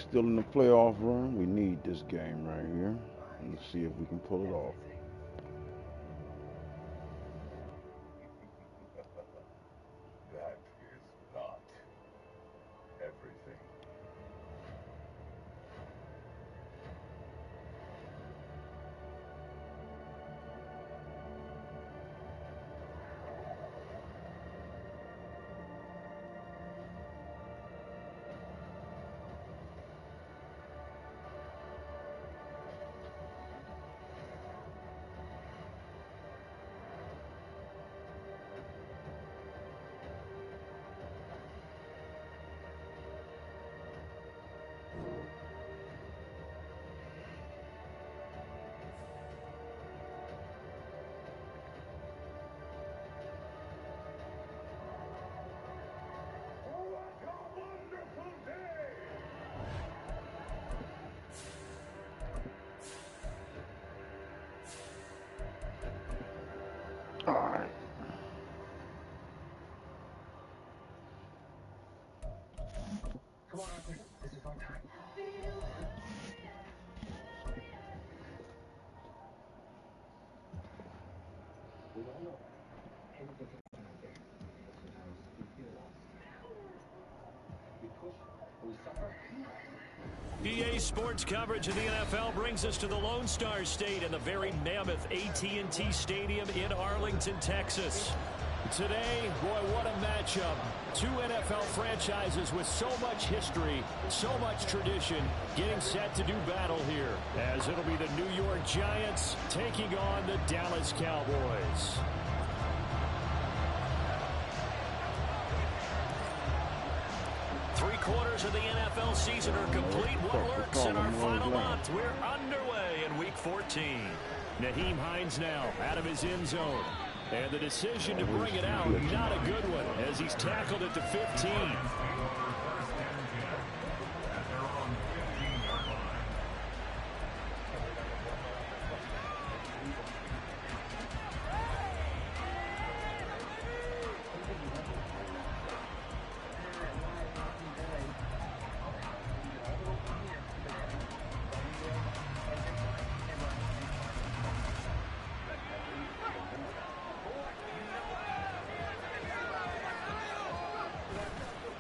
Still in the playoff run. We need this game right here. Let's see if we can pull it off. That is not everything. All right. Come on, Arthur. This is our time. We all know anything can happen out there. Sometimes we feel lost. We push, we suffer. EA Sports coverage of the NFL brings us to the Lone Star State and the very mammoth AT&T Stadium in Arlington, Texas. Today, boy, what a matchup. Two NFL franchises with so much history, so much tradition, getting set to do battle here, as it'll be the New York Giants taking on the Dallas Cowboys. Three-quarters of the NFL season are complete. What lurks in our final month? We're underway in Week 14. Nyheim Hines now out of his end zone. And the decision to bring it out, not a good one, as he's tackled at the 15.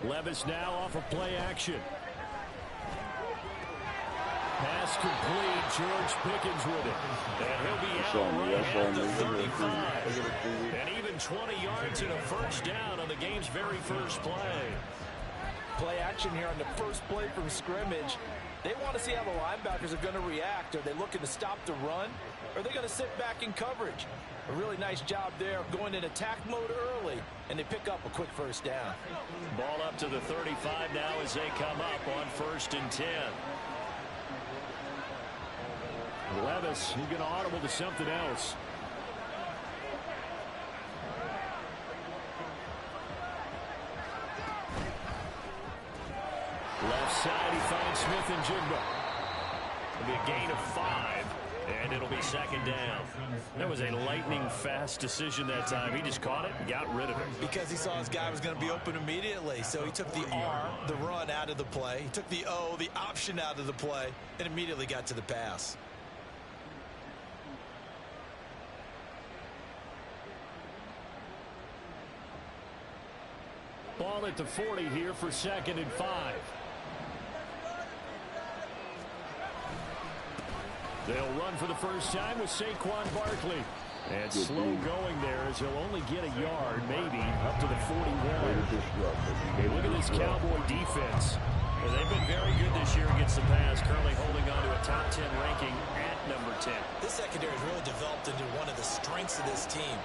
Levis now off of play action. Pass complete. George Pickens with it. And he'll be out right at the 35. And even 20 yards and a first down on the game's very first play. Play action here on the first play from scrimmage. They want to see how the linebackers are going to react. Are they looking to stop the run? Or are they going to sit back in coverage? A really nice job there of going in attack mode early, and they pick up a quick first down. Ball up to the 35 now as they come up on 1st and 10. Levis, he's going to audible to something else. Left side, he finds Smith and Jigba. It'll be a gain of 5, and it'll be 2nd down. That was a lightning-fast decision that time. He just caught it and got rid of it. Because he saw his guy was going to be open immediately, so he took the R, the run, out of the play. He took the O, the option, out of the play, and immediately got to the pass. Ball at the 40 here for 2nd and 5. They'll run for the first time with Saquon Barkley. And slow going there as he'll only get a yard, maybe, up to the 41. Look at this Cowboy defense. Well, they've been very good this year against the pass, currently holding on to a top 10 ranking at number 10. This secondary has really developed into one of the strengths of this team.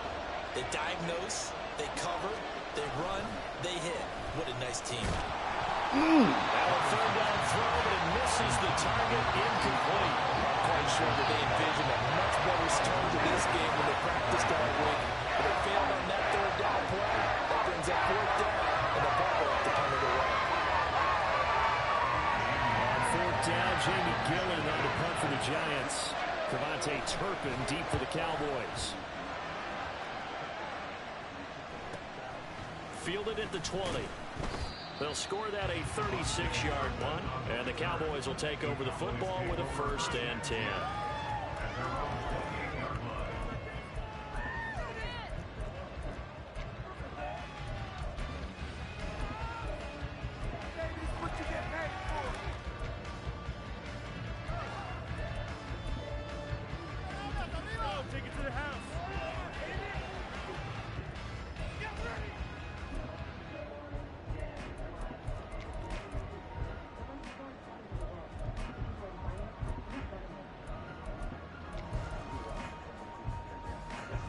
They diagnose, they cover, they run, they hit. What a nice team. Now a 3rd down throw, but it misses the target, incomplete. I'm quite sure that they envisioned a much better start to this game when they practiced all week. But they failed on that 3rd down play. That brings up 4th down, and the ball will have to punt it away. On 4th down, Jamie Gillen on the punt for the Giants. Cavante Turpin deep for the Cowboys. Fielded at the 20. They'll score that a 36-yard punt, and the Cowboys will take over the football with a 1st and 10.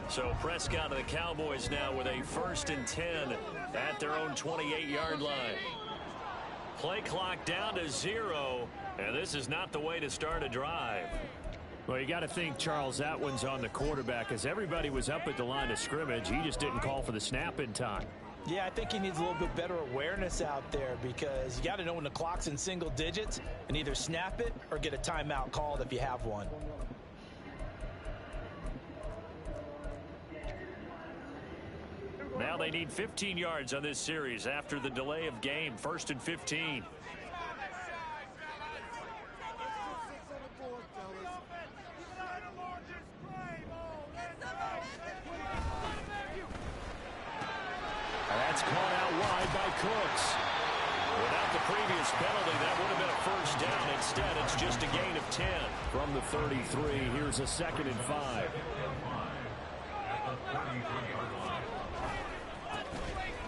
So Prescott of the Cowboys now with a 1st and 10 at their own 28-yard line. Play clock down to 0, and this is not the way to start a drive. Well, you got to think, Charles, that one's on the quarterback, as everybody was up at the line of scrimmage. He just didn't call for the snap in time. Yeah, I think he needs a little bit better awareness out there, because you got to know when the clock's in single digits and either snap it or get a timeout called if you have one. Now they need 15 yards on this series after the delay of game. 1st and 15. That's caught out wide by Cooks. Without the previous penalty, that would have been a 1st down. Instead, it's just a gain of 10. From the 33, here's a 2nd and 5.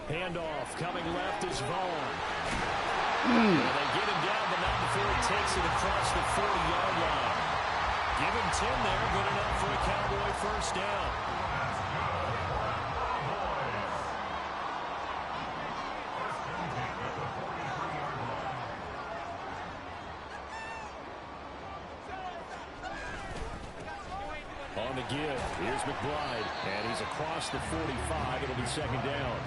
Handoff coming left is Vaughn. And they get him down, but not before he takes it across the 40-yard line. Give him 10 there, good enough for a Cowboy 1st down. On the give, here's McBride, and he's across the 45. It'll be 2nd down.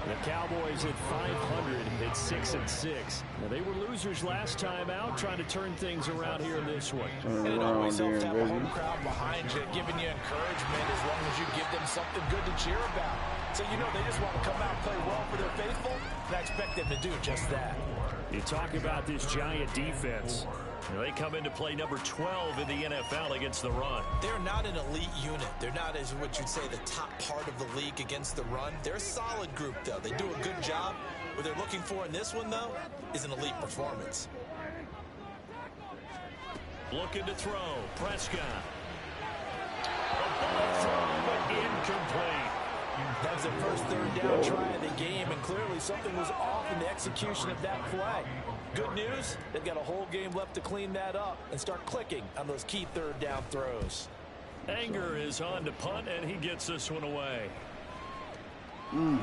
The Cowboys at 500 at 6 and 6. Now, they were losers last time out, trying to turn things around here in this one. And it always helps to have a home crowd behind you, giving you encouragement as long as you give them something good to cheer about. So, you know, they just want to come out and play well for their faithful, and I expect them to do just that. You talk about this Giant defense. They come into play number 12 in the NFL against the run. They're not an elite unit. They're not, as what you'd say, the top part of the league against the run. They're a solid group, though. They do a good job. What they're looking for in this one, though, is an elite performance. Looking to throw. Prescott. A ball thrown, but incomplete. That was the first 3rd down try of the game, and clearly something was off in the execution of that play. Good news, they've got a whole game left to clean that up and start clicking on those key 3rd down throws. Anger is on to punt, and he gets this one away. And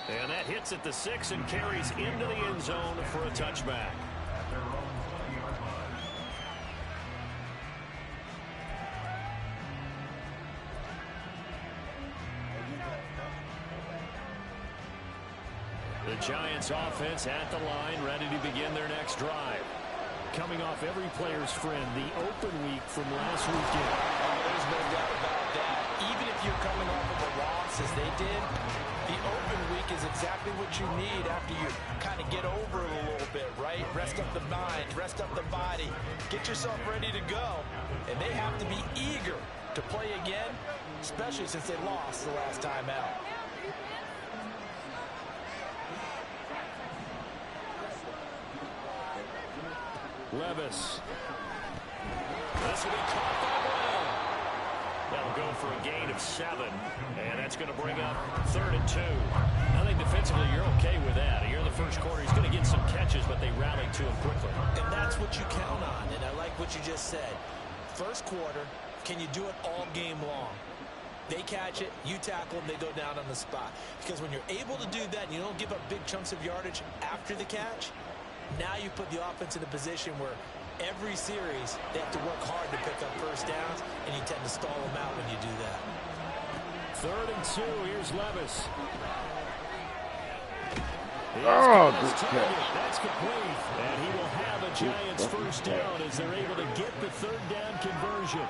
that hits at the 6 and carries into the end zone for a touchback. The Giants offense at the line, ready to begin their next drive. Coming off every player's friend, the open week from last weekend. Oh, there's no doubt about that. Even if you're coming off of a loss as they did, the open week is exactly what you need after you kind of get over it a little bit, right? Rest up the mind, rest up the body, get yourself ready to go. And they have to be eager to play again, especially since they lost the last time out. Levis. This will be caught by Brown. That'll go for a gain of 7, and that's going to bring up 3rd and 2. I think defensively you're okay with that. Here in the first quarter, he's going to get some catches, but they rallied to him quickly. And that's what you count on, and I like what you just said. First quarter, can you do it all game long? They catch it, you tackle them, they go down on the spot. Because when you're able to do that and you don't give up big chunks of yardage after the catch, now you put the offense in a position where every series they have to work hard to pick up 1st downs, and you tend to stall them out when you do that. 3rd and 2, here's Levis. Oh, good catch. That's complete, and he will have a Giants 1st down as they're able to get the 3rd down conversion.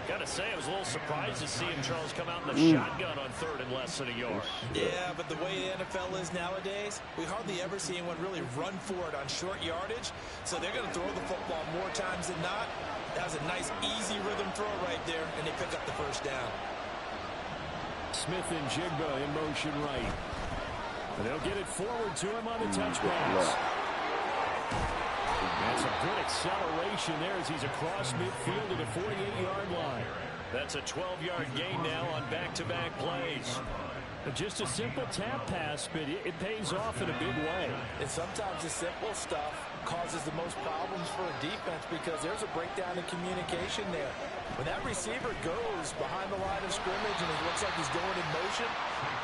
Gotta say, I was a little surprised to see him, Charles, come out in the shotgun on 3rd and less than a yard. Yeah, but the way the NFL is nowadays, we hardly ever see anyone really run for it on short yardage. So they're going to throw the football more times than not. That was a nice, easy rhythm throw right there, and they pick up the first down. Smith and Jigba in motion right. And they'll get it forward to him on the touch pass. That's a good acceleration there as he's across midfield to the 48-yard line. That's a 12-yard gain now on back-to-back plays. Just a simple tap pass, but it pays off in a big way. And sometimes the simple stuff causes the most problems for a defense because there's a breakdown in communication there. When that receiver goes behind the line of scrimmage and it looks like he's going in motion,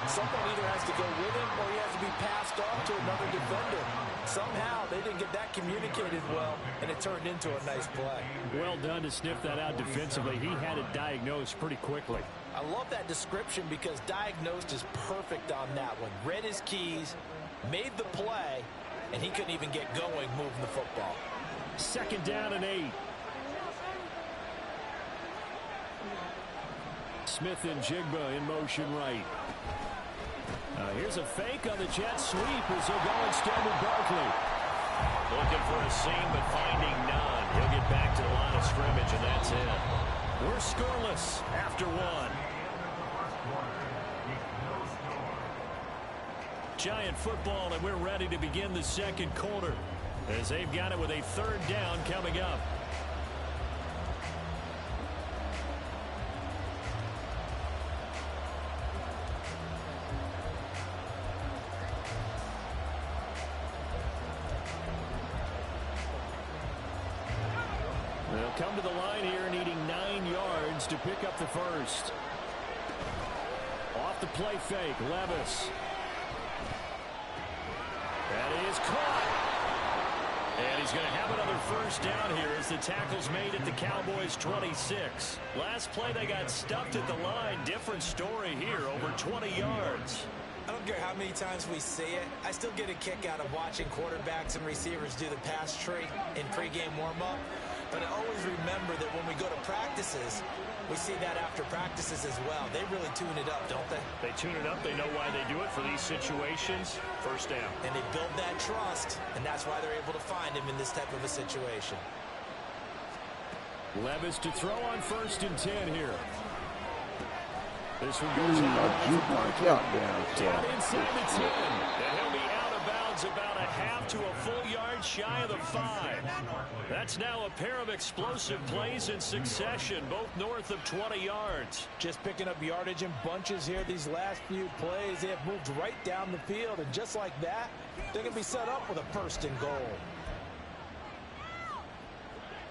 someone either has to go with him or he has to be passed off to another defender. Somehow they didn't get that communicated well, and it turned into a nice play. Well done to sniff that out defensively. He had it diagnosed pretty quickly. I love that description because diagnosed is perfect on that one. Read his keys, made the play, and he couldn't even get going moving the football. 2nd down and 8. Smith and Jigba in motion right. Here's a fake on the jet sweep as they'll go instead with Barkley. Looking for a seam, but finding none. He'll get back to the line of scrimmage, and that's it. We're scoreless after 1. Giant football, and we're ready to begin the 2nd quarter as they've got it with a 3rd down coming up. They'll come to the line here needing 9 yards to pick up the first. Off the play fake, Levis. That is caught. And he's going to have another first down here as the tackle's made at the Cowboys' 26. Last play they got stuffed at the line. Different story here, over 20 yards. I don't care how many times we see it. I still get a kick out of watching quarterbacks and receivers do the pass tree in pregame warm-up. But I always remember that when we go to practices, we see that after practices as well. They really tune it up, don't they? They tune it up. They know why they do it for these situations. First down. And they build that trust, and that's why they're able to find him in this type of a situation. Levis to throw on 1st and 10 here. This one goes down inside the 10. And he'll be out of bounds about a half to a full yard shy of the 5. That's now a pair of explosive plays in succession, both north of 20 yards. Just picking up yardage in bunches here these last few plays. They have moved right down the field, and just like that, they're going to be set up with a 1st and goal.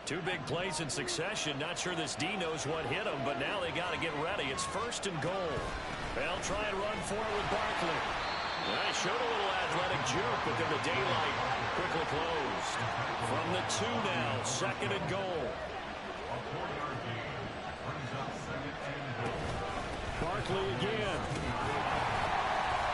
2 big plays in succession. Not sure this D knows what hit him, but now they got to get ready. It's 1st and goal. They'll try and run forward with Barkley. Well, he showed a little athletic juke, but then the daylight quickly closed. From the 2 now, 2nd and goal. Barkley again.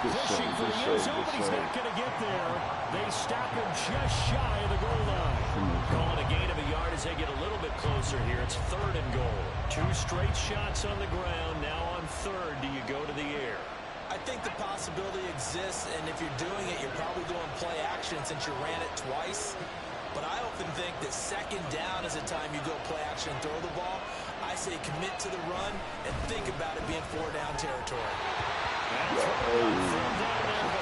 Pushing for the end zone, but he's not going to get there. They stop him just shy of the goal line. Calling a gain of a yard as they get a little bit closer here. It's 3rd and goal. 2 straight shots on the ground. Now on 3rd, do you go to the air? I think the possibility exists, and if you're doing it, you're probably going play action since you ran it twice. But I often think that 2nd down is a time you go play action and throw the ball. I say commit to the run and think about it being 4-down territory.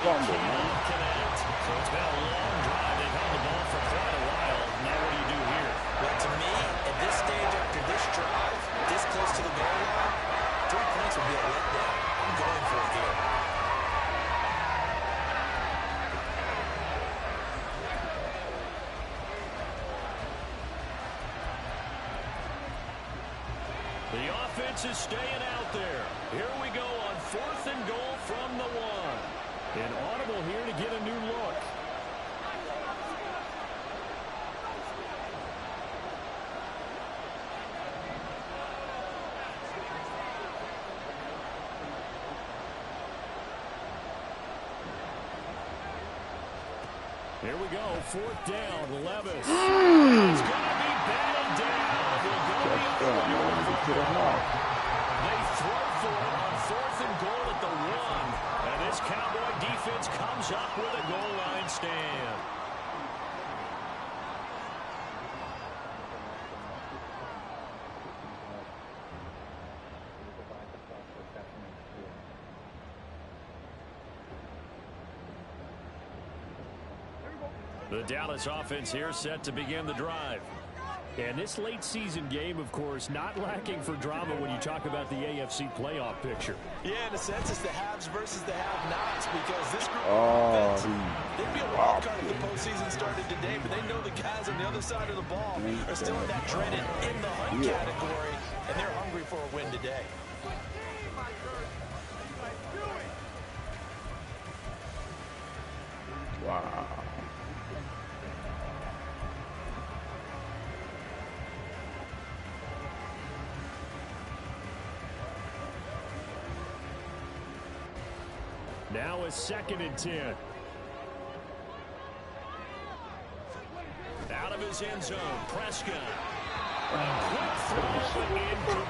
Fumble, man. So it's been a long drive. They've held the ball for quite a while. Now what do you do here? Well, to me, at this stage after this drive, this close to the goal line, 3 points would be a letdown. I'm going for it here. The offense is staying out there. Here we go on 4th and goal from the 1. An audible here to get a new look. Here we go, 4th down, Levis. It's going to be batted down. They throw for it on 4th and goal at the 1. And this Cowboy defense comes up with a goal line stand. The Dallas offense here set to begin the drive. And this late season game, of course, not lacking for drama when you talk about the AFC playoff picture. Yeah, in a sense, it's the haves versus the have-nots, because this group of offense, they'd be a wild card if the postseason started today, but they know the guys on the other side of the ball are still in that dreaded in the hunt category, and they're hungry for a win today. Wow. Now a 2nd and 10. Out of his end zone, Prescott.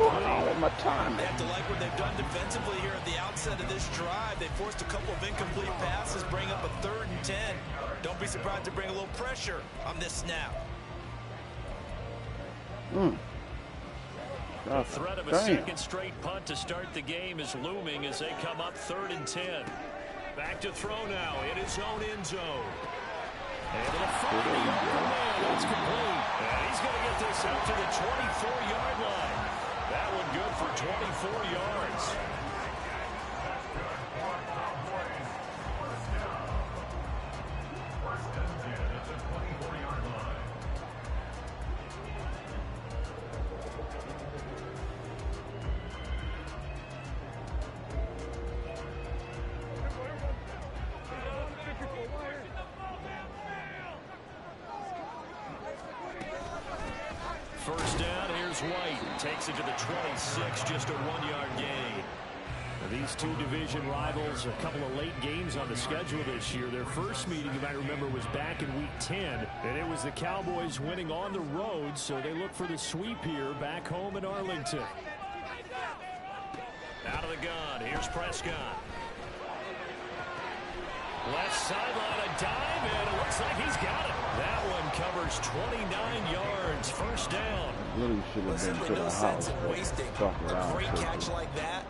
All my time. They have to like what they've done defensively here at the outset of this drive. They forced a couple of incomplete passes, bring up a 3rd and 10. Don't be surprised to bring a little pressure on this snap. The threat of a second straight punt to start the game is looming as they come up 3rd and 10. Back to throw now in his own end zone. Able to find the open man. That's complete. And he's going to get this out to the 24-yard line. That one good for 24 yards. First down, here's White. Takes it to the 26, just a 1-yard gain. Now, these two division rivals, a couple of late games on the schedule this year. Their first meeting, you might remember, was back in Week 10, and it was the Cowboys winning on the road, so they look for the sweep here back home in Arlington. Out of the gun, here's Prescott. Left sideline, a dive, and it looks like he's got it. That one covers 29 yards, first down. Really should have been to the house. Wasting a great catch like that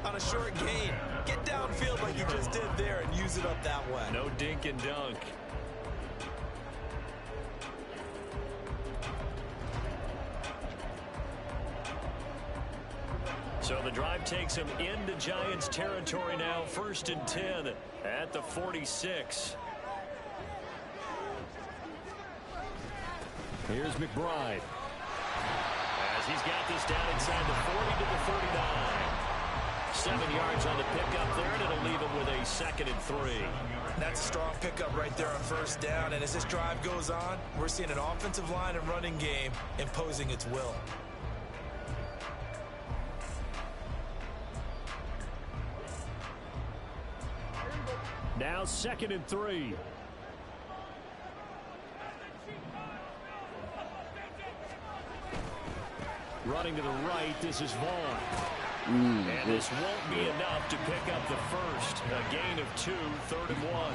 on a short gain. Get downfield like you just did there and use it up that way. No dink and dunk. So the drive takes him into Giants territory now, 1st and 10 at the 46. Here's McBride. As he's got this down inside the 40 to the 39. 7 yards on the pickup there, and it'll leave him with a 2nd and 3. That's a strong pickup right there on first down, and as this drive goes on, we're seeing an offensive line and running game imposing its will. Now 2nd and 3. Running to the right, this is Vaughn. And this won't be enough to pick up the first. A gain of 2, 3rd and 1.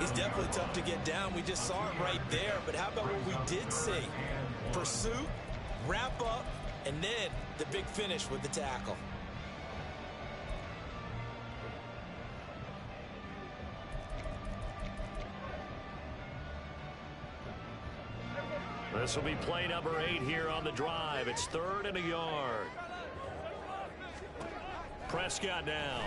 He's definitely tough to get down. We just saw it right there. But how about what we did see? Pursuit, wrap up, and then the big finish with the tackle. This will be play number 8 here on the drive. It's 3rd and a yard. Prescott now.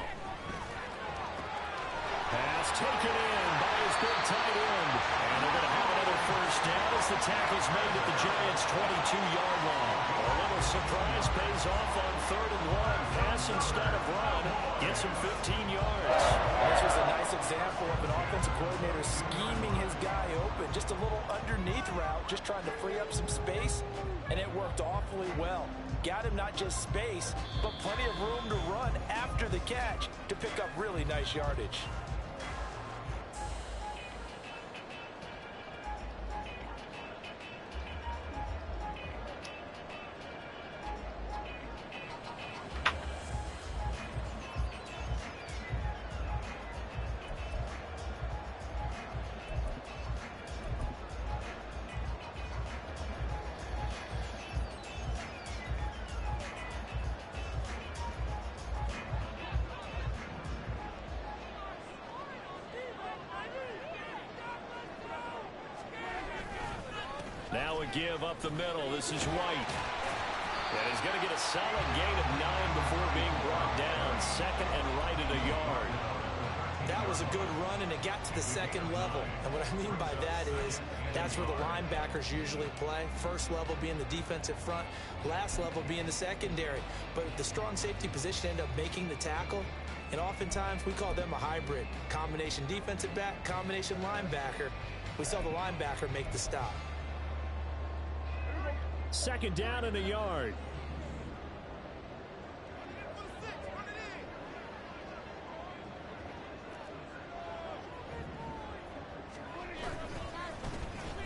Pass taken in by his big tight end. And they're going to have another first down as the tackle's made at the Giants' 22-yard line. A little surprise pays off on 3rd and 1. Pass instead of run. Gets him 15 yards. This was a nice example of an offensive coordinator scheming his guy open. Just a little underneath route, just trying to free up some space, and it worked awfully well. Got him not just space, but plenty of room to run after the catch to pick up really nice yardage. Now a give up the middle. This is White. And he's going to get a solid gain of 9 before being brought down. Second and right at a yard. That was a good run, and it got to the second level. And what I mean by that is that's where the linebackers usually play. First level being the defensive front, last level being the secondary. But the strong safety position ended up making the tackle, and oftentimes we call them a hybrid. Combination defensive back, combination linebacker. We saw the linebacker make the stop. Second down and a yard.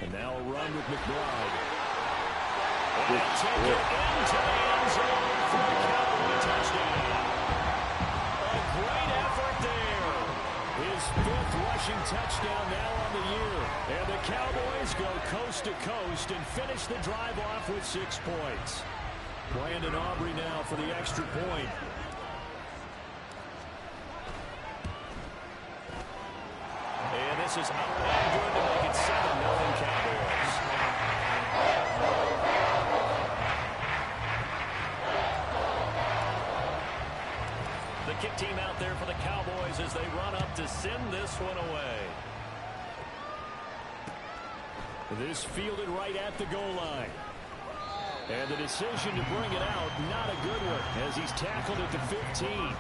And now a run with McBride. And they take it into the end zone for a Cowboy touchdown. A great effort there. His 5th rushing touchdown now on the year. And the Cowboys go coast to coast and finish the drive off with 6 points. Brandon Aubrey now for the extra point. And this is up and good to make it 7-0 Cowboys. The kick team out there for the Cowboys as they run up to send this one away. This fielded right at the goal line. And the decision to bring it out, not a good one, as he's tackled at the 15.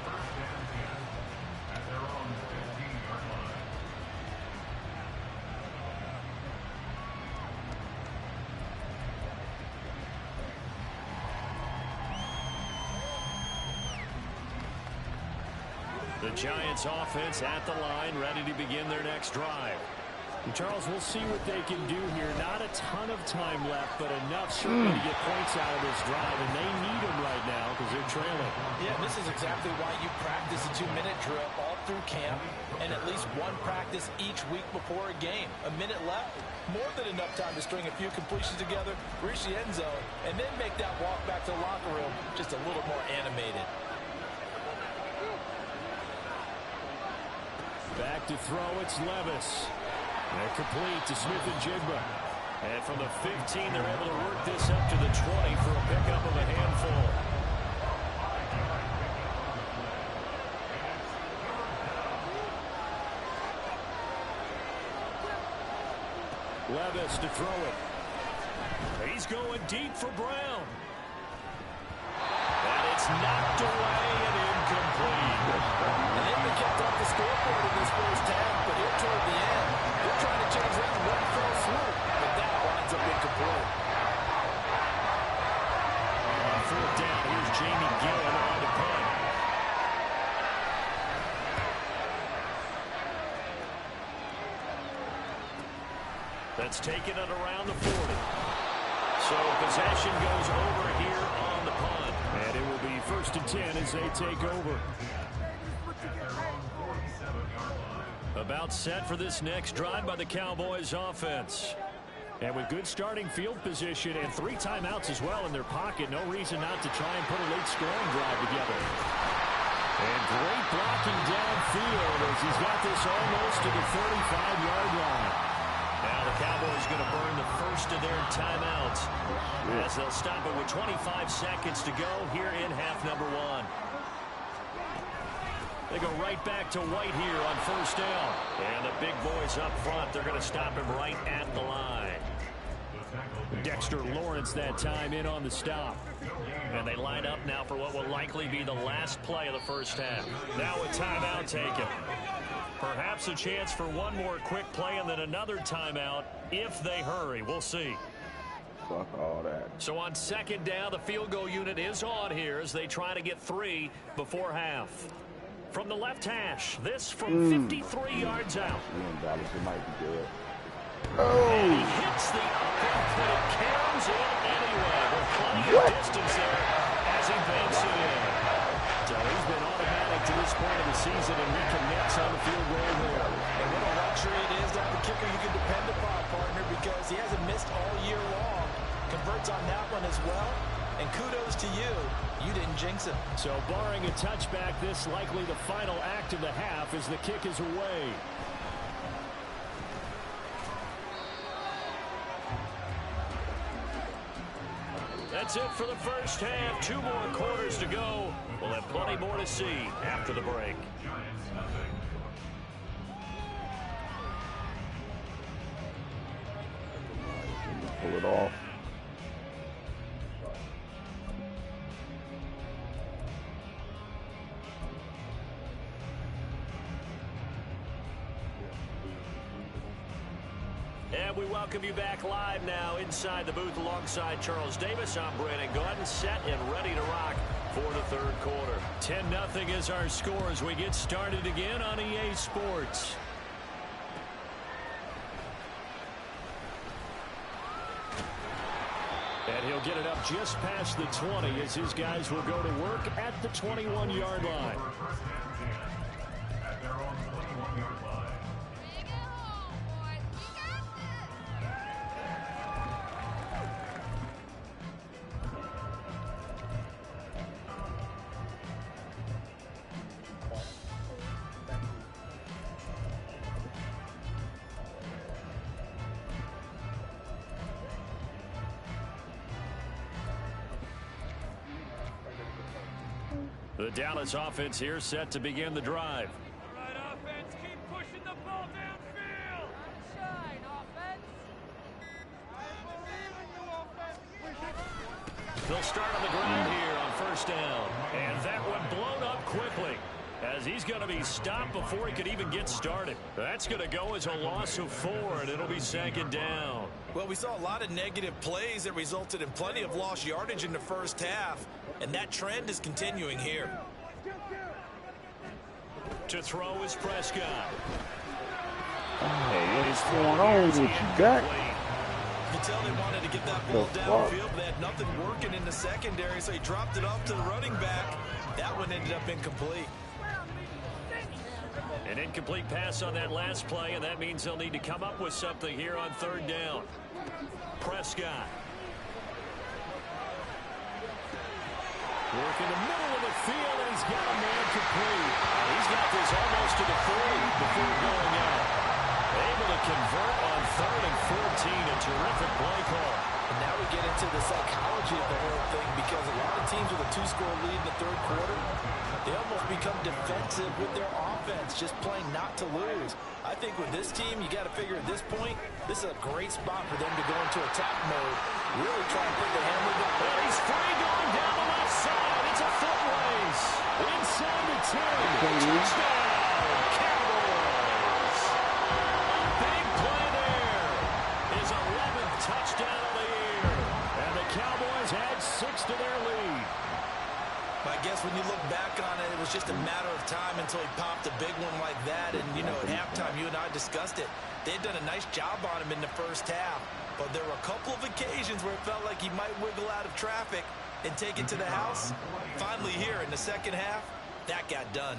The Giants offense at the line, ready to begin their next drive. And Charles, we'll see what they can do here. Not a ton of time left, but enough certainly to get points out of this drive, and they need them right now because they're trailing. Yeah, this is exactly why you practice a 2-minute drill all through camp and at least one practice each week before a game. A minute left, more than enough time to string a few completions together, reach the end zone, and then make that walk back to the locker room just a little more animated. Back to throw, it's Levis. And complete to Smith-Njigba. And from the 15, they're able to work this up to the 20 for a pickup of a handful. Levis to throw it. He's going deep for Brown. And it's knocked away and incomplete. And they've been kept off the scoreboard in this first half, but here toward the end, they're trying to change that one fell swoop, but that winds up incomplete. On 4th down, here's Jamie Gillen on the punt. That's taken it around the 40. So possession goes over here on the punt. And it will be 1st and 10 as they take over. About set for this next drive by the Cowboys offense. And with good starting field position and 3 timeouts as well in their pocket, no reason not to try and put a late scoring drive together. And great blocking downfield as he's got this almost to the 35-yard line. Now the Cowboys going to burn the first of their timeouts as they'll stop it with 25 seconds to go here in half number 1. They go right back to White here on 1st down. And the big boys up front, they're going to stop him right at the line. Dexter Lawrence that time in on the stop. And they line up now for what will likely be the last play of the first half. Now a timeout taken. Perhaps a chance for one more quick play and then another timeout if they hurry. We'll see. Fuck all that. So on 2nd down, the field goal unit is on here as they try to get 3 before half. From the left hash, this from 53 yards out. Dallas, it might be good. And he hits the upright, but it caroms in anyway. With plenty of distance there as he banks it in. So he's been automatic to this point of the season and reconnects on the field goal there. And what a luxury it is to have a kicker you can depend upon, partner, because he hasn't missed all year long. Converts on that one as well. And kudos to you. You didn't jinx him. So barring a touchback, this likely the final act of the half as the kick is away. that's it for the first half. 2 more quarters to go. We'll have plenty more to see after the break. Pull it off. And we welcome you back live now inside the booth alongside Charles Davis. I'm Brandon Gordon, set and ready to rock for the third quarter. 10-0 is our score as we get started again on EA Sports. And he'll get it up just past the 20 as his guys will go to work at the 21-yard line. The Dallas offense here set to begin the drive. All right, offense, keep pushing the ball downfield. Shine, offense. I believe in you, offense. They'll start on the ground here on first down. And that one blown up quickly as he's going to be stopped before he could even get started. That's going to go as a loss of 4, and it'll be second down. Well, we saw a lot of negative plays that resulted in plenty of lost yardage in the first half, and that trend is continuing here. To throw is Prescott. Hey, what's going on with you, Dak? You can tell they wanted to get that ball downfield, but they had nothing working in the secondary, so he dropped it off to the running back. That one ended up incomplete. An incomplete pass on that last play, and that means they'll need to come up with something here on third down. Prescott. Work in the middle of the field, and he's got a man complete. He's got this almost to the 40 before going out. Able to convert on 3rd and 14. A terrific play call. And now we get into the psychology of the whole thing, because a lot of teams with a 2-score lead in the third quarter, they almost become defensive with their offense, just playing not to lose. I think with this team, you got to figure at this point, this is a great spot for them to go into attack mode. Really try and put the hammer down. And he's free going down the left side. It's a foot race. Inside the 10. Touchdown, Cowboys. A big play there. His 11th touchdown of the year. And the Cowboys add 6 to their lead. I guess when you look back on it, it was just a matter of time until he popped a big one like that. And, you know, at halftime, you and I discussed it. They had done a nice job on him in the first half. But there were a couple of occasions where it felt like he might wiggle out of traffic and take it to the house. Finally here in the second half, that got done.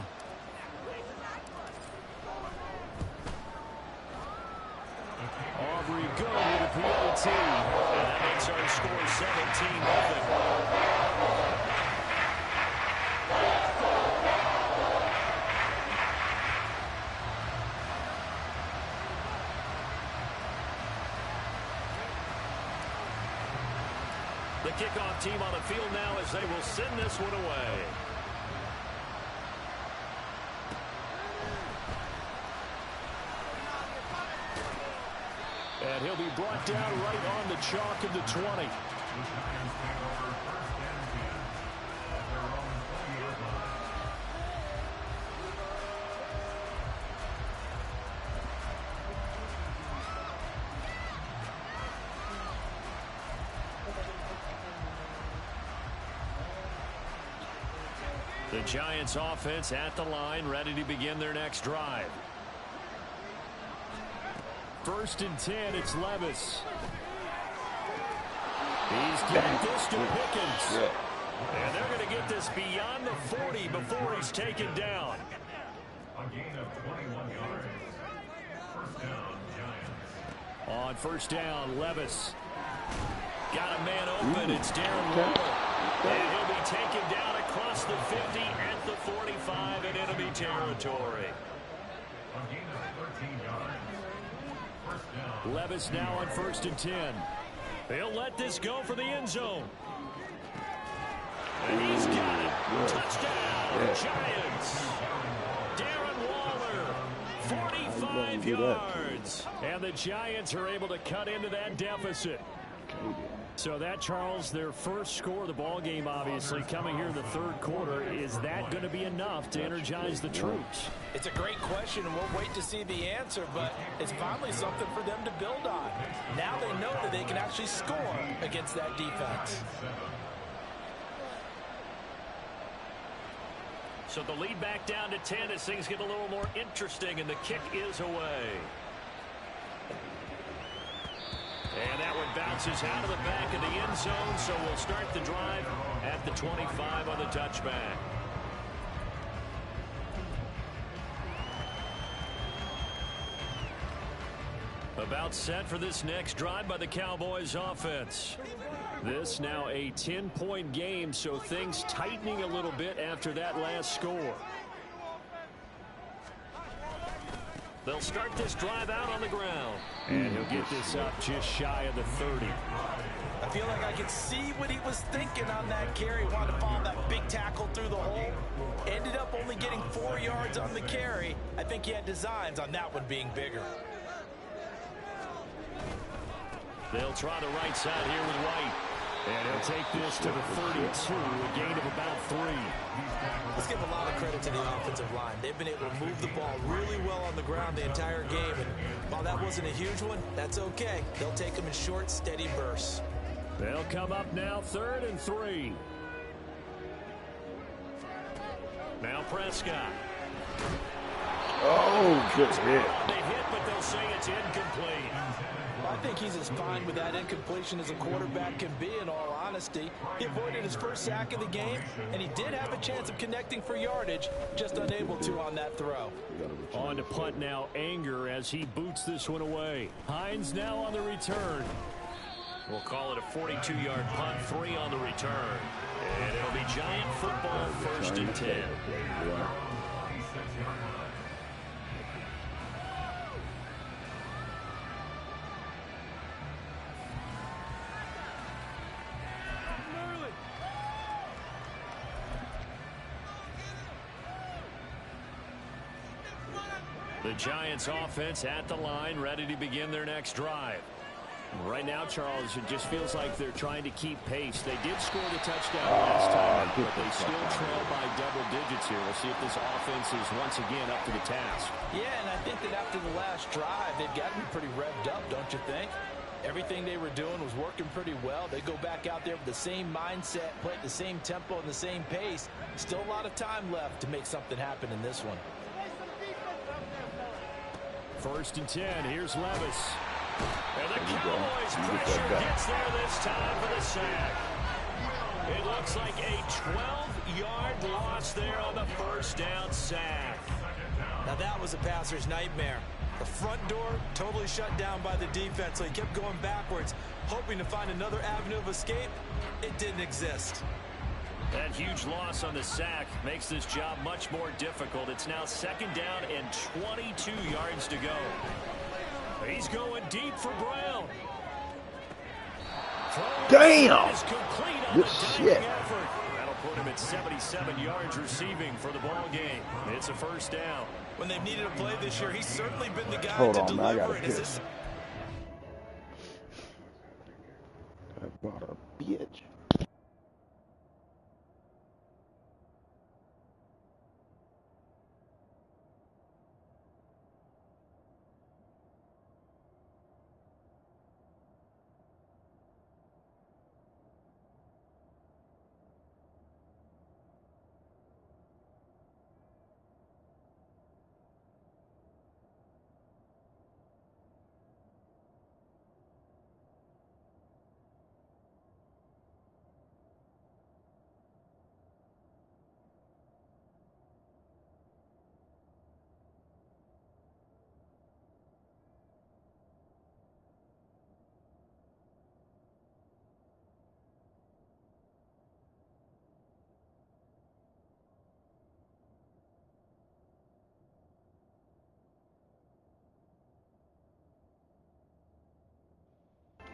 Aubrey good with a PAT. And that makes our score 17-0. The kickoff team on the field now as they will send this one away. And he'll be brought down right on the chalk of the 20. The Giants offense at the line, ready to begin their next drive. 1st and 10, it's Levis. He's getting this to Pickens. And they're going to get this beyond the 40 before he's taken down. A gain of 21 yards. First down, Giants. On first down, Levis. Got a man open. It's Darren Waller. And he'll be taken down across the 50 at the 45 in enemy territory. A gain of 13 yards. First down. Levis now on 1st and 10. He'll let this go for the end zone. And he's got it. Touchdown, Giants. Darren Waller, 45 yards. And the Giants are able to cut into that deficit. So that, Charles, their first score of the ball game, obviously, coming here in the third quarter. Is that going to be enough to energize the troops? It's a great question, and we'll wait to see the answer, but it's finally something for them to build on. Now they know that they can actually score against that defense. So the lead back down to 10 as things get a little more interesting, and the kick is away. And that one bounces out of the back of the end zone, so we'll start the drive at the 25 on the touchback. About set for this next drive by the Cowboys offense. This now a 10-point game, so things tightening a little bit after that last score. They'll start this drive out on the ground. And he'll get this up just shy of the 30. I feel like I could see what he was thinking on that carry. Wanted to follow that big tackle through the hole. Ended up only getting 4 yards on the carry. I think he had designs on that one being bigger. They'll try the right side here with White. And he'll take this to the 32, a gain of about 3. Let's give a lot of credit to the offensive line. They've been able to move the ball really well on the ground the entire game. And while that wasn't a huge one, that's okay. They'll take them in short, steady bursts. They'll come up now 3rd and 3. Now Prescott. Oh, good hit. They hit, but they'll say it's incomplete. I think he's as fine with that incompletion as a quarterback can be, in all honesty. He avoided his first sack of the game, and he did have a chance of connecting for yardage, just unable to on that throw. On to punt now, Anger, as he boots this one away. Hines now on the return. We'll call it a 42-yard punt, 3 on the return. And it'll be Giant football, 1st and 10. The Giants offense at the line, ready to begin their next drive. Right now, Charles, it just feels like they're trying to keep pace. They did score the touchdown last time, but they still trail by double digits here. We'll see if this offense is once again up to the task. Yeah, and I think that after the last drive, they've got to be pretty revved up, don't you think? Everything they were doing was working pretty well. They go back out there with the same mindset, play at the same tempo and the same pace. Still a lot of time left to make something happen in this one. 1st and 10. Here's Levis. And the Cowboys pressure gets there this time for the sack. It looks like a 12-yard loss there on the 1st down sack. Now that was a passer's nightmare. The front door totally shut down by the defense, so he kept going backwards, hoping to find another avenue of escape. It didn't exist. That huge loss on the sack makes this job much more difficult. It's now 2nd down and 22 yards to go. He's going deep for Brown. Damn! Good shit. That'll put him at 77 yards receiving for the ball game. It's a 1st down. When they've needed a play this year, he's certainly been the guy Hold to on, man, I deliver gotta it. piss. I bought a bitch.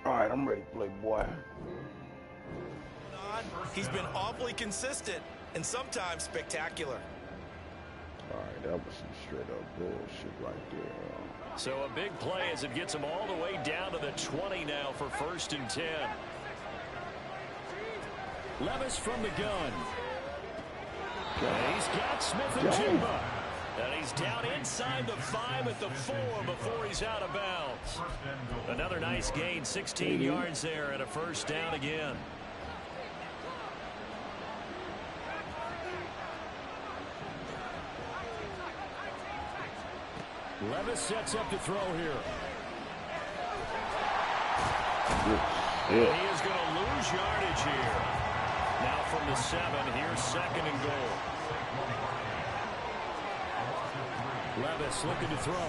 All right, I'm ready to play, boy. John, he's been awfully consistent and sometimes spectacular. All right, that was some straight up bullshit right there. So a big play as it gets him all the way down to the 20 now for 1st and 10. Levis from the gun. And he's got Smith and Jigba. And he's down inside the 5 at the 4 before he's out of bounds. Another nice gain, 16 yards there and a 1st down again. Levis sets up to throw here. And he is going to lose yardage here. Now from the 7, here's 2nd and goal. Levis looking to throw.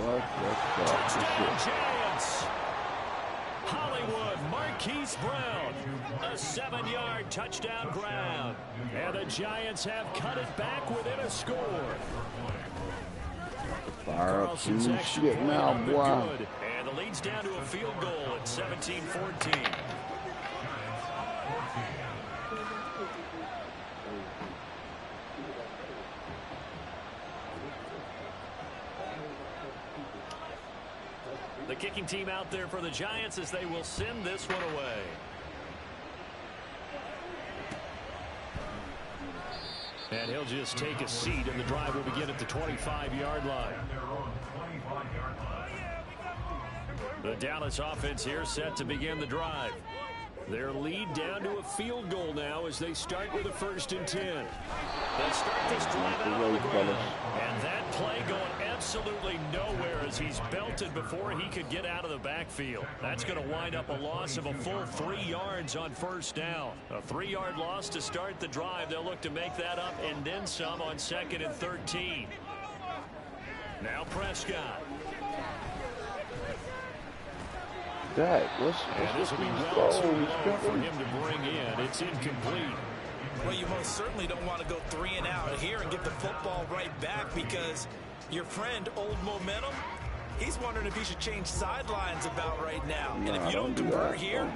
What the fuck? Touchdown Giants! Hollywood, Marquise Brown. A 7-yard touchdown grab. And the Giants have cut it back within a score. Fire up some shit now, boy. And the lead's down to a field goal at 17-14. The kicking team out there for the Giants as they will send this one away. And he'll just take a seat, and the drive will begin at the 25-yard line. The Dallas offense here set to begin the drive. Their lead down to a field goal now as they start with a 1st and 10. They start this drive out on the ground. And that play going absolutely nowhere as he's belted before he could get out of the backfield. That's going to wind up a loss of a full 3 yards on 1st down. A 3-yard loss to start the drive. They'll look to make that up and then some on 2nd and 13. Now Prescott. This will be well too low for him to bring in. It's incomplete. Well, you most certainly don't want to go 3 and out here and get the football right back because your friend, Old Momentum, he's wondering if he should change sidelines about right now. And if you don't convert here,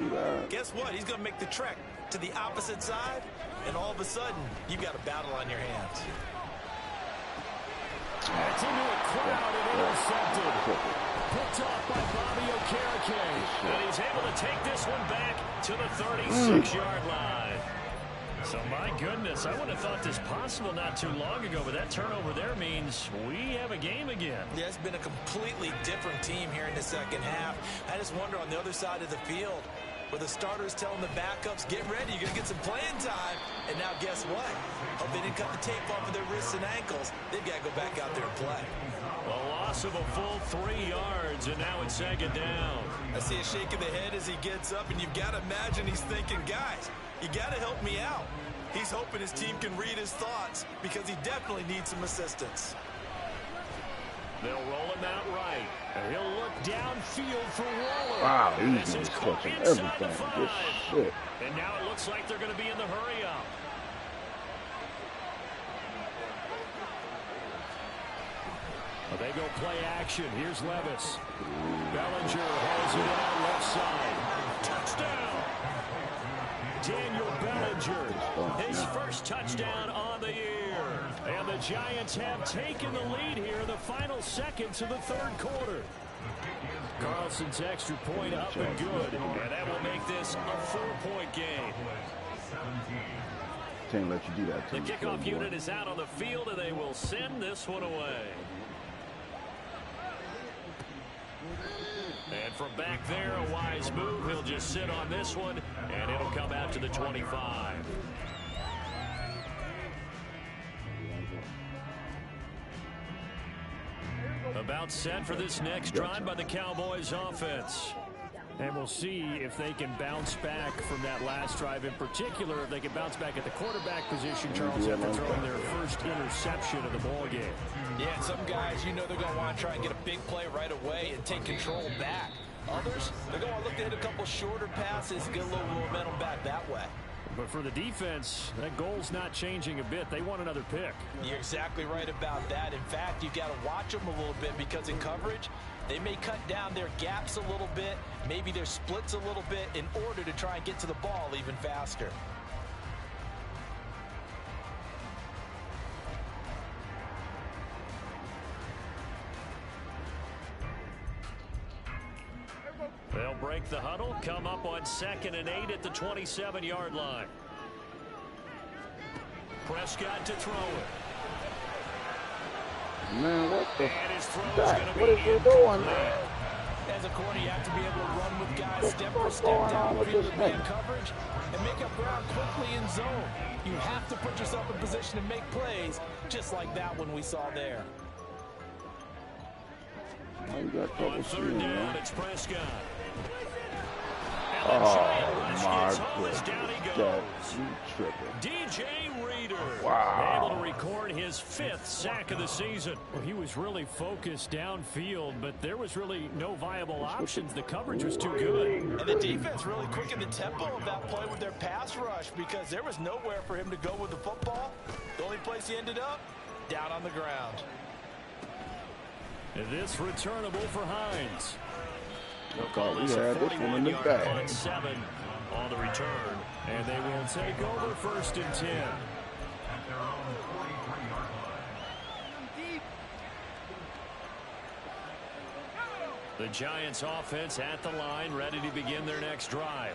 guess what? He's going to make the trek to the opposite side, and all of a sudden, you've got a battle on your hands. It's into a crowd and intercepted. Picked off by Bobby Okereke. And he's able to take this one back to the 36-yard line. So, my goodness, I wouldn't have thought this possible not too long ago, but that turnover there means we have a game again. Yeah, it's been a completely different team here in the second half. I just wonder on the other side of the field, where the starters telling the backups, get ready, you're going to get some playing time. And now guess what? Hope they didn't cut the tape off of their wrists and ankles. They've got to go back out there and play. A loss of a full 3 yards, and now it's 2nd down. I see a shake of the head as he gets up, and you've got to imagine he's thinking, guys, you got to help me out. He's hoping his team can read his thoughts because he definitely needs some assistance. They'll roll him out right, and he'll look downfield for Waller. Wow, he's just catching everything. Good shit. And now it looks like they're going to be in the hurry-up. Well, they go play action. Here's Levis. Bellinger hauls it out left side. Touchdown! Daniel Bellinger, his first touchdown on the year. And the Giants have taken the lead here in the final seconds of the 3rd quarter. Carlson's extra point up and good. And that will make this a 4-point game. Can't let you do that to The me, kickoff boy. unit is out on the field, and they will send this one away. And from back there, a wise move. He'll just sit on this one, and it'll come out to the 25. About set for this next drive by the Cowboys offense. And we'll see if they can bounce back from that last drive. In particular, if they can bounce back at the quarterback position, Charles, after throwing their first interception of the ball game. Yeah, some guys, you know they're going to want to try and get a big play right away and take control back. Others, they're going to look to hit a couple shorter passes, get a little momentum back that way. But for the defense, that goal's not changing a bit. They want another pick. You're exactly right about that. In fact, you've got to watch them a little bit because in coverage, they may cut down their gaps a little bit, maybe their splits a little bit in order to try and get to the ball even faster. They'll break the huddle, come up on 2nd and 8 at the 27-yard line. Prescott to throw it. Man, what the And his throw's fuck? going to What be is he doing, man? As a corner, you have to be able to run with guys step for What's step going down on with field this in man thing? coverage and make up ground quickly in zone. You have to put yourself in position to make plays, just like that one we saw there. Why you got trouble On seeing, 3rd down, man? it's Prescott. Oh, my goodness. Down he goodness. goes. You tripping. DJ Reader. Wow. Able to record his 5th sack of the season. Well, he was really focused downfield, but there was really no viable options. The coverage was too good. And the defense really quickened the tempo of that play with their pass rush because there was nowhere for him to go with the football. The only place he ended up, down on the ground. And this returnable for Hines. They'll Oh, call we this a had this one in the 41-yard bag. punt 7 on the return. And they will take over 1st and 10. At their own 43-yard line. The Giants offense at the line, ready to begin their next drive.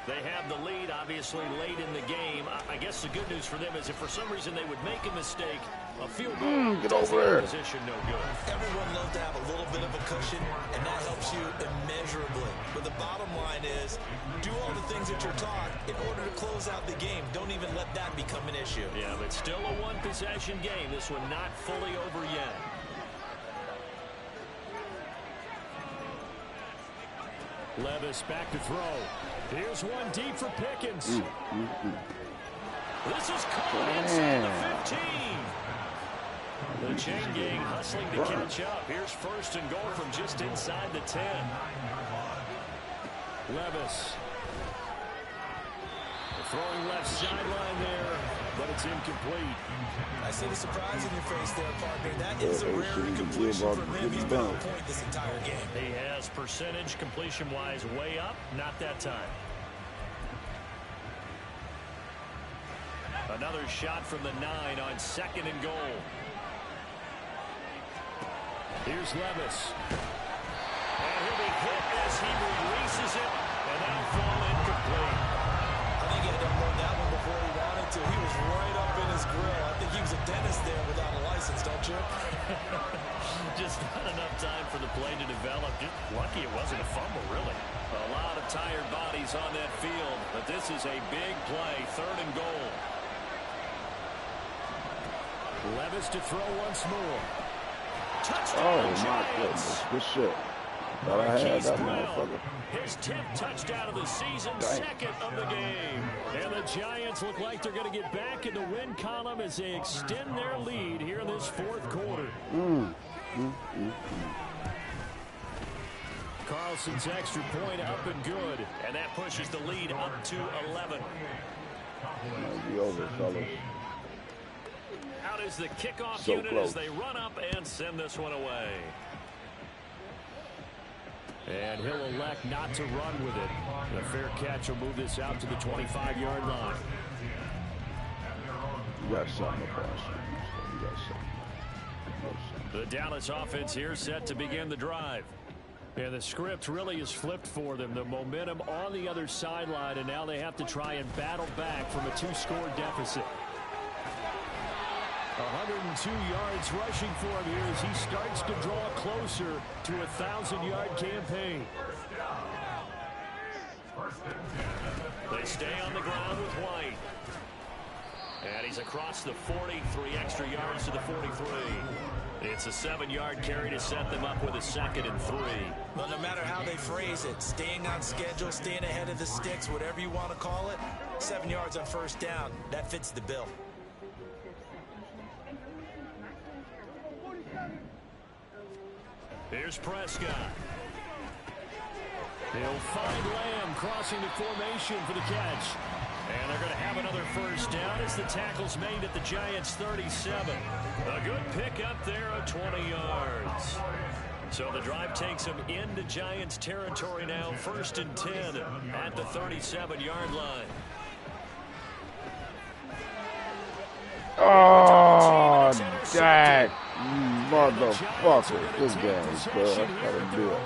They have the lead, obviously, late in the game. I guess the good news for them is if for some reason they would make a mistake, a field goal Get does over the there. opposition no good. Everyone loves to have a little bit of a cushion, and that helps you immeasurably. But the bottom line is, do all the things that you're taught in order to close out the game. Don't even let that become an issue. Yeah, but still a one-possession game. This one not fully over yet. Levis back to throw. Here's one deep for Pickens. This is caught inside the 15. The chain gang hustling to catch up. Here's 1st and goal from just inside the 10. Levis. Throwing left sideline there, but it's incomplete. I see the surprise in your face there, partner. That is a rare incompletion from him. He's been on point this entire game. He has percentage completion-wise way up, not that time. Another shot from the 9 on 2nd and goal. Here's Levis. And he'll be hit as he releases it, and that'll fall incomplete. I think he had done more than that one before he wanted to. He was right up in his grill. I think he was a dentist there without a license, don't you? Just not enough time for the play to develop. Just lucky it wasn't a fumble, really. A lot of tired bodies on that field, but this is a big play, 3rd and goal. Levis to throw once more. Touchdown, Oh, my goodness. Good shit. Thought I had Marquise that Brown, motherfucker. his 10th touchdown of the season, Dang. 2nd of the game. And the Giants look like they're going to get back in the win column as they extend their lead here in this 4th quarter. Carlson's extra point up and good. And that pushes the lead up to 11. Might be over, fellas. Out is the kickoff So unit close. as they run up and send this one away. And he'll elect not to run with it. A fair catch will move this out to the 25-yard line. You got something across. You got something. The Dallas offense here set to begin the drive. And the script really is flipped for them. The momentum on the other sideline, and now they have to try and battle back from a 2-score deficit. 102 yards rushing for him here as he starts to draw closer to a 1,000-yard campaign. They stay on the ground with White. And he's across the 40, 3 extra yards to the 43. It's a 7-yard carry to set them up with a 2nd and 3. Well, no matter how they phrase it, staying on schedule, staying ahead of the sticks, whatever you want to call it, 7 yards on 1st down, that fits the bill. Here's Prescott. He'll find Lamb crossing the formation for the catch. And they're going to have another first down as the tackle's made at the Giants' 37. A good pickup there of 20 yards. So the drive takes them into Giants territory now, 1st and 10 at the 37-yard line. Oh, Dak, you motherfucker. This guy's good. Gotta do it.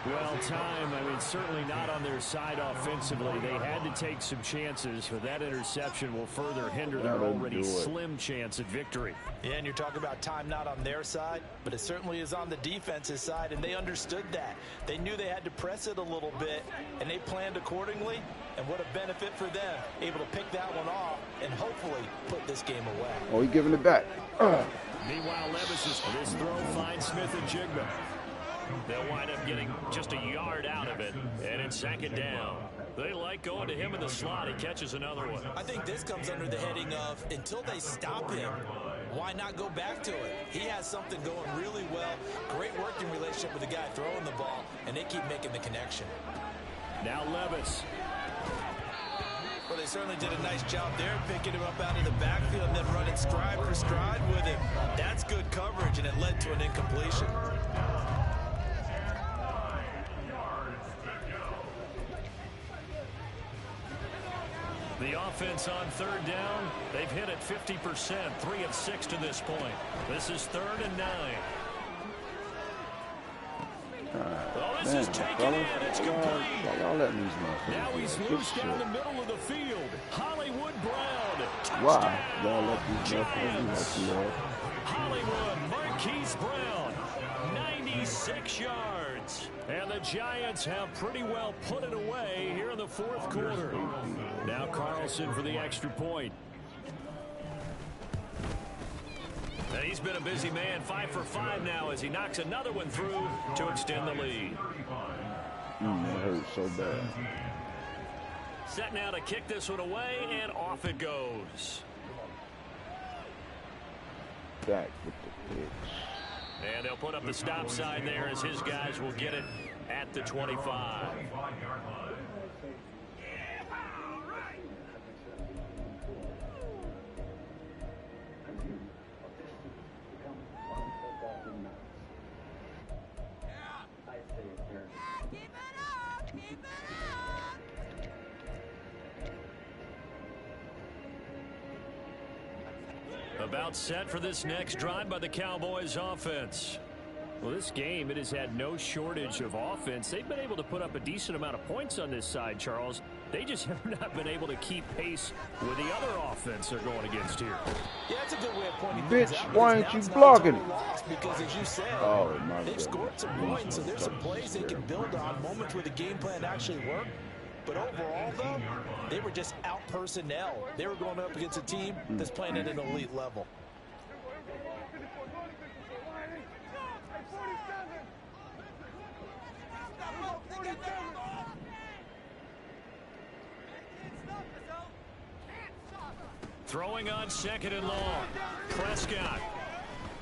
Well, time, I mean, certainly not on their side offensively. They had to take some chances, but that interception will further hinder their already slim chance at victory. Yeah, and you're talking about time not on their side, but it certainly is on the defense's side, and they understood that. They knew they had to press it a little bit, and they planned accordingly, and what a benefit for them, able to pick that one off and hopefully put this game away. Oh, he's giving it back. Meanwhile, Levis' this throw finds Smith and Jigba. They'll wind up getting just a yard out of it, and it's 2nd down. They like going to him in the slot. He catches another one. I think this comes under the heading of until they stop him, why not go back to it? He has something going really well. Great working relationship with the guy throwing the ball, and they keep making the connection. Now Levis. Well, they certainly did a nice job there, picking him up out of the backfield and then running stride for stride with him. That's good coverage, and it led to an incompletion. The offense on 3rd down, they've hit it 50%, 3 of 6 to this point. This is 3rd and 9. This is taken in. It's complete. Y'all letting these motherfuckers. Now he's loose down the middle of the field. Hollywood Brown. Touchdown. Why? Y'all let these motherfuckers do that. Hollywood Marquise Brown, 96 yards. And the Giants have pretty well put it away here in the 4th quarter. Now Carlson for the extra point. And he's been a busy man, 5 for 5 now as he knocks another one through to extend the lead. That hurts so bad. Set now to kick this one away, and off it goes. Back with the picks. And they'll put up the stop sign there as his guys will get it at the 25. About set for this next drive by the Cowboys offense. Well, this game, it has had no shortage of offense. They've been able to put up a decent amount of points on this side, Charles. They just have not been able to keep pace with the other offense they're going against here. Yeah, that's a good way of pointing Bitch, things out. why ain't you blocking it? Because as you said, they've scored some points, so there's some plays they can build on, moments where the game plan actually worked. But overall, though, they were just out personnel. They were going up against a team that's playing at an elite level. Throwing on 2nd and long. Prescott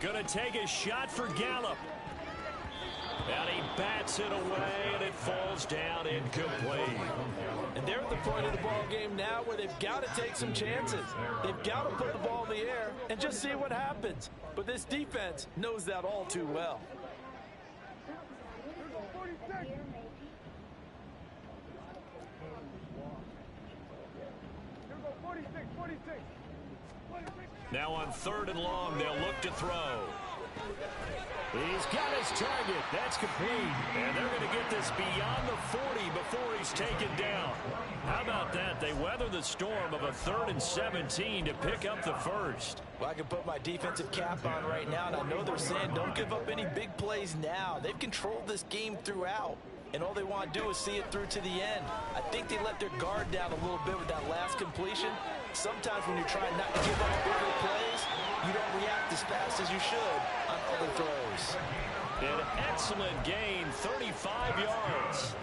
gonna take a shot for Gallup. And he bats it away, and it falls down incomplete. And they're at the point of the ball game now where they've got to take some chances. They've got to put the ball in the air and just see what happens. But this defense knows that all too well. Now on 3rd and long, they'll look to throw. He's got his target. That's complete. And they're going to get this beyond the 40 before he's taken down. How about that? They weather the storm of a 3rd and 17 to pick up the first. Well, I can put my defensive cap on right now, and I know they're saying don't give up any big plays now. They've controlled this game throughout, and all they want to do is see it through to the end. I think they let their guard down a little bit with that last completion. Sometimes when you're trying not to give up bigger plays, you don't react as fast as you should on other throws. An excellent gain, 35 yards.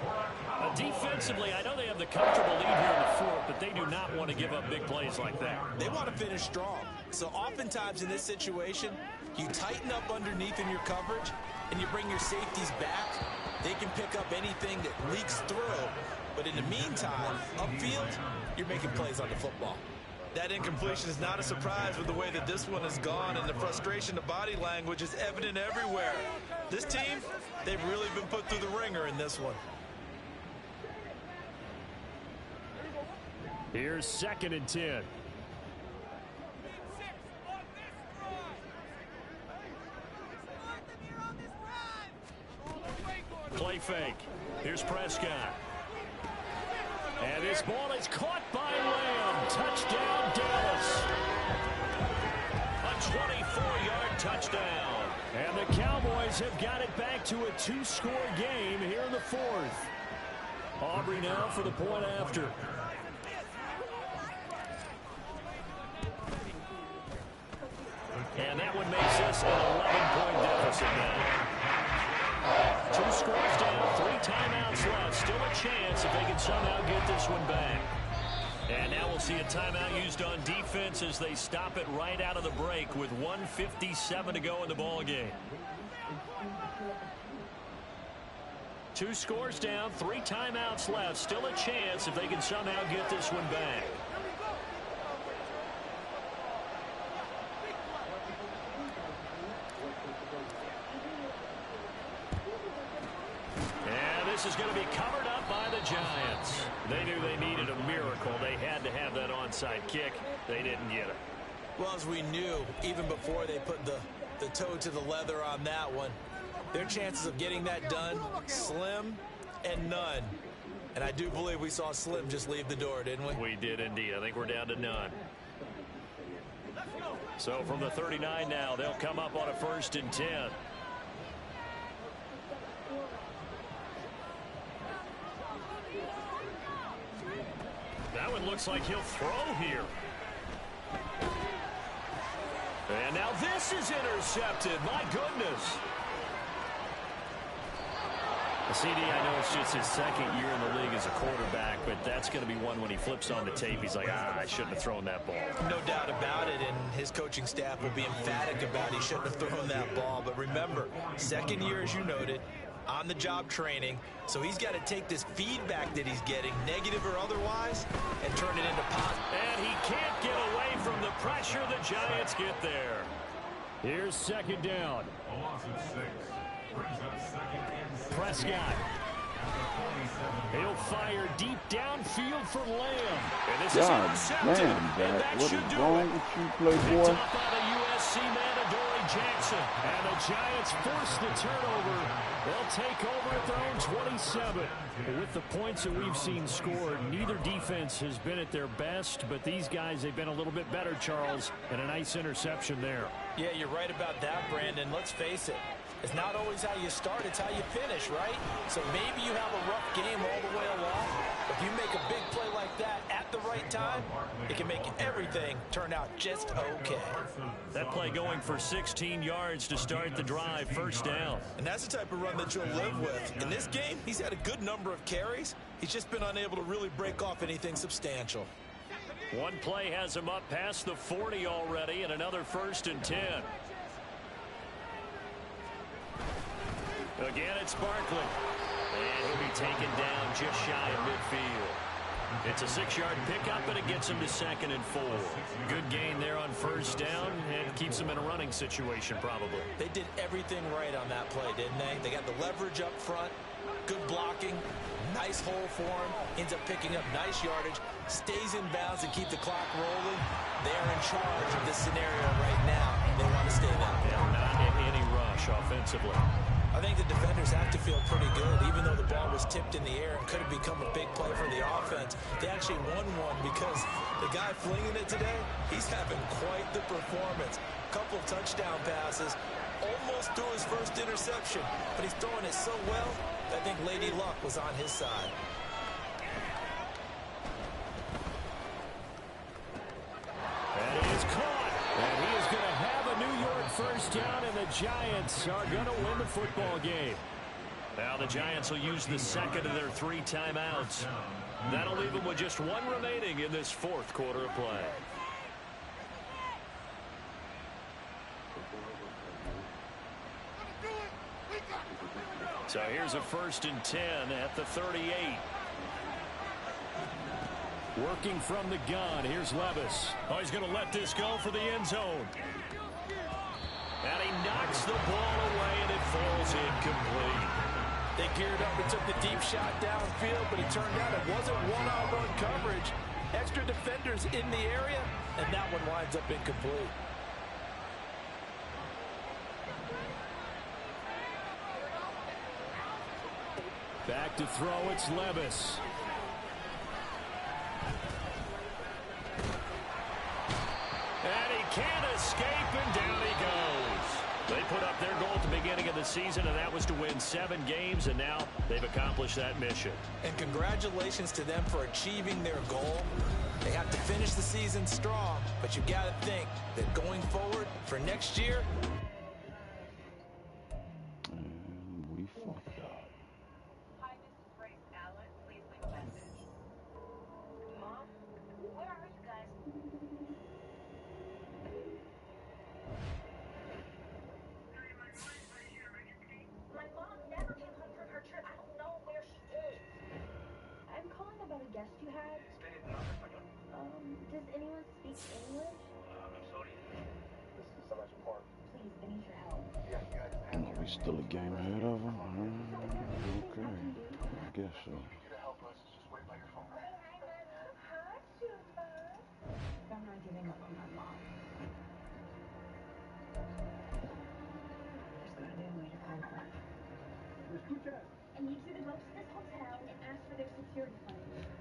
Defensively, I know they have the comfortable lead here in the 4th, but they do not want to give up big plays like that. They want to finish strong. So oftentimes in this situation, you tighten up underneath in your coverage, and you bring your safeties back. They can pick up anything that leaks through. But in the meantime, upfield, you're making plays on the football. That incompletion is not a surprise with the way that this one has gone, and the frustration of body language is evident everywhere. This team, they've really been put through the ringer in this one. Here's 2nd and 10. Play fake. Here's Prescott. And this ball is caught by Lamb. Touchdown, Dallas. A 24-yard touchdown. And the Cowboys have got it back to a 2-score game here in the 4th. Aubrey now for the point after. And that one makes us an 11-point deficit now. 2 scores down, 3 timeouts left. Still a chance if they can somehow get this one back. And now we'll see a timeout used on defense as they stop it right out of the break with 1:57 to go in the ball game. 2 scores down, 3 timeouts left. Still a chance if they can somehow get this one back. This is going to be covered up by the Giants. They knew they needed a miracle. They had to have that onside kick. They didn't get it. Well, as we knew, even before they put the toe to the leather on that one, their chances of getting that done, slim and none. And I do believe we saw Slim just leave the door, didn't we? We did indeed. I think we're down to none. So from the 39 now, they'll come up on a 1st and 10. That one looks like he'll throw here. And now this is intercepted. My goodness. CD, I know it's just his 2nd year in the league as a quarterback, but that's going to be one when he flips on the tape. He's like, I shouldn't have thrown that ball. No doubt about it, and his coaching staff will be emphatic about he shouldn't have thrown that ball. But remember, 2nd year, as you noted, on-the-job training, so he's got to take this feedback that he's getting, negative or otherwise, and turn it into positive. And he can't get away from the pressure. The Giants get there. Here's 2nd down. A loss of 6. Brings up 2nd and 6. Prescott. He'll fire deep downfield for Lamb. And this God is intercepted. damn, And Dak. that What should is do wrong it. with you, Playboy? Picked up by the USC man, Adoree Jackson. And the Giants force the turnover. They'll take over at their own 27. With the points that we've seen scored, neither defense has been at their best, but these guys, they've been a little bit better, Charles, and a nice interception there. Yeah, you're right about that, Brandon. Let's face it. It's not always how you start, it's how you finish, right? So maybe you have a rough game all the way along. If you make a big play like that at the right time, it can make everything turn out just okay. That play going for 16 yards to start the drive, 1st down. And that's the type of run that you'll live with. In this game, he's had a good number of carries. He's just been unable to really break off anything substantial. One play has him up past the 40 already, and another 1st and 10. Again, it's Barkley. And he'll be taken down just shy of midfield. It's a 6-yard pickup, and it gets him to 2nd and 4. Good gain there on 1st down, and keeps him in a running situation probably. They did everything right on that play, didn't they? They got the leverage up front, good blocking, nice hole for him, ends up picking up nice yardage, stays in bounds to keep the clock rolling. They're in charge of this scenario right now. They want to stay that way. Yeah, not in any rush offensively. I think the defenders have to feel pretty good, even though the ball was tipped in the air and could have become a big play for the offense. They actually won one because the guy flinging it today, he's having quite the performance. Couple of touchdown passes, almost threw his 1st interception, but he's throwing it so well, I think Lady Luck was on his side. And he is caught. And he is going to have a New York 1st down, and the Giants are going to win the football game. Now the Giants will use the 2nd of their 3 timeouts. That'll leave them with just 1 remaining in this 4th quarter of play. So here's a 1st and 10 at the 38. Working from the gun. Here's Levis. Oh, he's going to let this go for the end zone. And he knocks the ball away, and it falls incomplete. They geared up and took the deep shot downfield, but it turned out it wasn't one-on-one coverage. Extra defenders in the area, and that one winds up incomplete. Back to throw, it's Levis. And he can't escape, and down he goes. They put up their goal at the beginning of the season, and that was to win 7 games, and now they've accomplished that mission. And congratulations to them for achieving their goal. They have to finish the season strong, but you got to think that going forward for next year, and we fucked up. Hi, this is Grace Allen. Please leave a message. Mom, where are you guys? My mom never came home from her trip. I don't know where she is. I'm calling about a guest you had. Does anyone speak English? I'm sorry. This is so much part. Please, I need your help. Are we still a game ahead of them? Okay. I guess so. To help us, just wait by your phone. Hi, Chupa. I'm not giving up on my mom. There's gotta be a way to find her. I need you to go to this hotel and ask for their security footage.